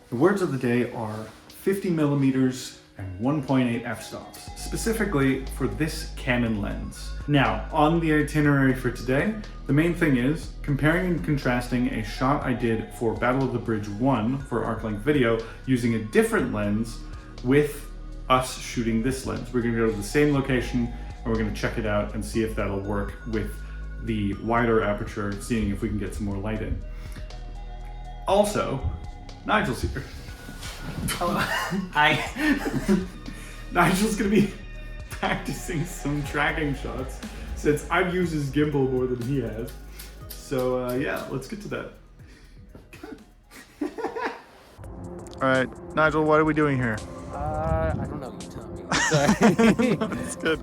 The words of the day are 50 millimeters and 1.8 f-stops, specifically for this Canon lens. Now, on the itinerary for today, the main thing is comparing and contrasting a shot I did for Battle of the Bridge 1 for arc-length video using a different lens with us shooting this lens. We're gonna go to the same location and we're gonna check it out and see if that'll work with the wider aperture, seeing if we can get some more light in. Also, Nigel's here. Hello. Hi. Nigel's gonna be practicing some tracking shots since I've used his gimbal more than he has. So yeah, let's get to that. All right, Nigel, what are we doing here? I don't know. You tell me. Sorry. That's good.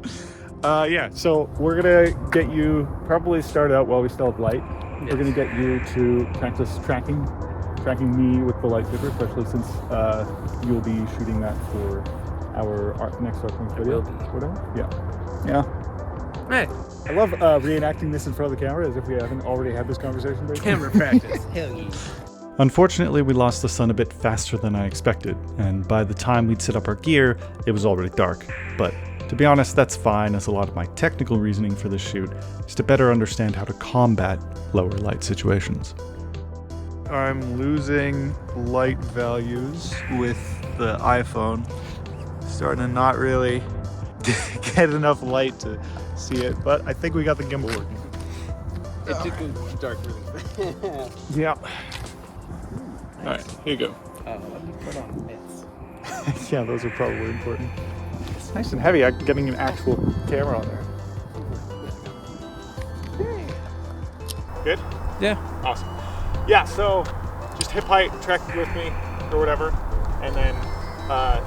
Yeah, so we're gonna get you probably start out while we still have light. Yes. We're gonna get you to practice tracking me with the light dipper, especially since you'll be shooting that for our next arc-length video. Whatever. Yeah. Hey. I love reenacting this in front of the camera as if we haven't already had this conversation. Camera practice. Hell yeah. Unfortunately, we lost the sun a bit faster than I expected, and by the time we'd set up our gear, it was already dark. But to be honest, that's fine, as a lot of my technical reasoning for this shoot is to better understand how to combat lower light situations. I'm losing light values with the iPhone. Starting to not really get enough light to see it, but I think we got the gimbal working. It did go dark really fast. Yeah. All right, here you go. Let me put on mitts. Yeah, those are probably important. It's nice and heavy, getting an actual camera on there. Good? Yeah. Awesome. Yeah, so just hip height, track with me, or whatever, and then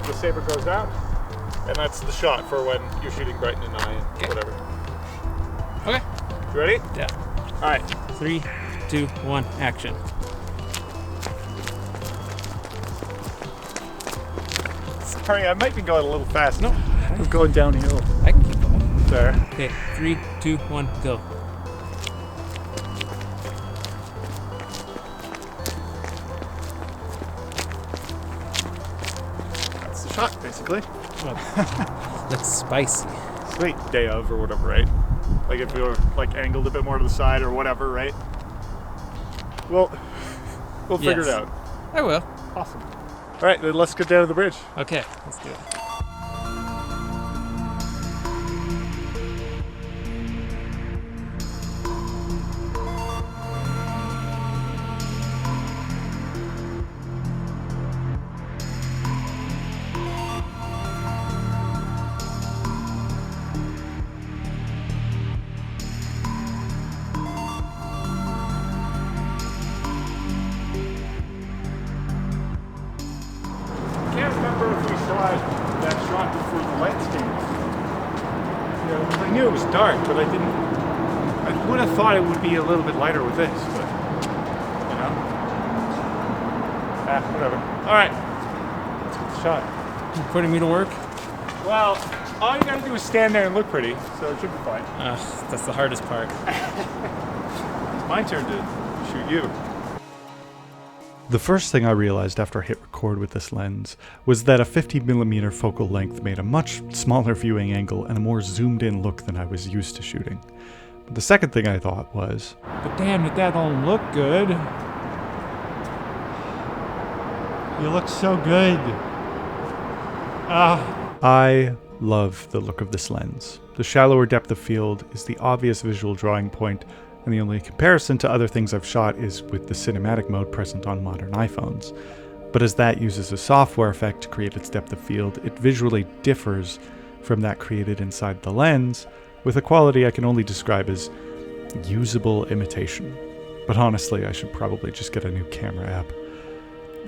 the saber goes out, and that's the shot for when you're shooting Brighton and I and whatever. Okay. You ready? Yeah. All right. 3, 2, 1, action. Sorry, I might be going a little fast. No. I'm going downhill. I can keep going. There. Okay. 3, 2, 1, go. That's the shot, basically. That's spicy. Sweet. Day of or whatever, right? Like if we were like angled a bit more to the side or whatever, right? Well, we'll figure it out. I will. Awesome. All right, then let's get down to the bridge. Okay. Let's do it. I can't remember if we saw that shot before the lights came on. You know, I knew it was dark, but I would have thought it would be a little bit lighter with this, but, you know. Whatever. All right, let's get the shot. You putting me to work? Well, all you gotta do is stand there and look pretty, so it should be fine. That's the hardest part. It's my turn to shoot you. The first thing I realized after I hit record with this lens was that a 50mm focal length made a much smaller viewing angle and a more zoomed in look than I was used to shooting. But the second thing I thought was, But damn, that don't look good. You look so good. I love the look of this lens. The shallower depth of field is the obvious visual drawing point, and the only comparison to other things I've shot is with the cinematic mode present on modern iPhones. But as that uses a software effect to create its depth of field, it visually differs from that created inside the lens, with a quality I can only describe as usable imitation. But honestly, I should probably just get a new camera app.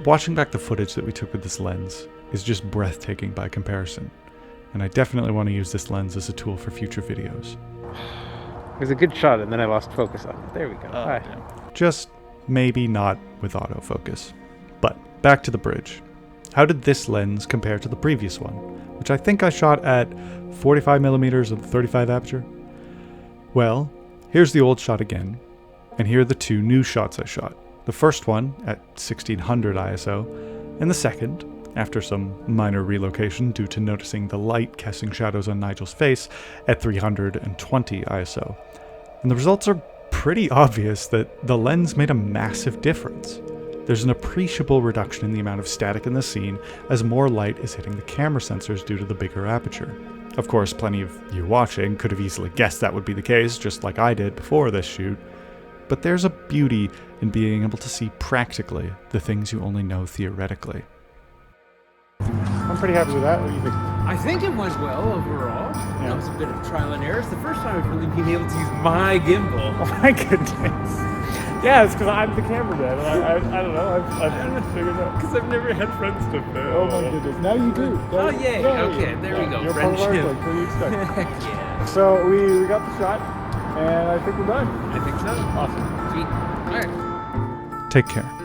Watching back the footage that we took with this lens is just breathtaking by comparison, and I definitely want to use this lens as a tool for future videos. It was a good shot, and then I lost focus on it. There we go. Hi. Just maybe not with autofocus. But back to the bridge. How did this lens compare to the previous one, which I think I shot at 45mm of the 35 aperture? Well, here's the old shot again, and here are the two new shots I shot. The first one at 1600 ISO, And the second, after some minor relocation due to noticing the light casting shadows on Nigel's face at 320 ISO. And the results are pretty obvious that the lens made a massive difference. There's an appreciable reduction in the amount of static in the scene as more light is hitting the camera sensors due to the bigger aperture. Of course, plenty of you watching could have easily guessed that would be the case, just like I did before this shoot. But there's a beauty in being able to see practically the things you only know theoretically. I'm pretty happy with that. What do you think? I think it went well overall. That was a bit of trial and error. It's the first time I've really been able to use my gimbal. Oh my goodness. Yeah, it's because I'm the cameraman. I don't know. I've figured it out. Because I've never had friends to film. Oh my goodness. Now you do. Oh, yay. Okay, there we go. You're part of our Friendship. clique. What do you expect? Heck yeah. So we got the shot, and I think we're done. I think so. Awesome. Sweet. All right. Take care.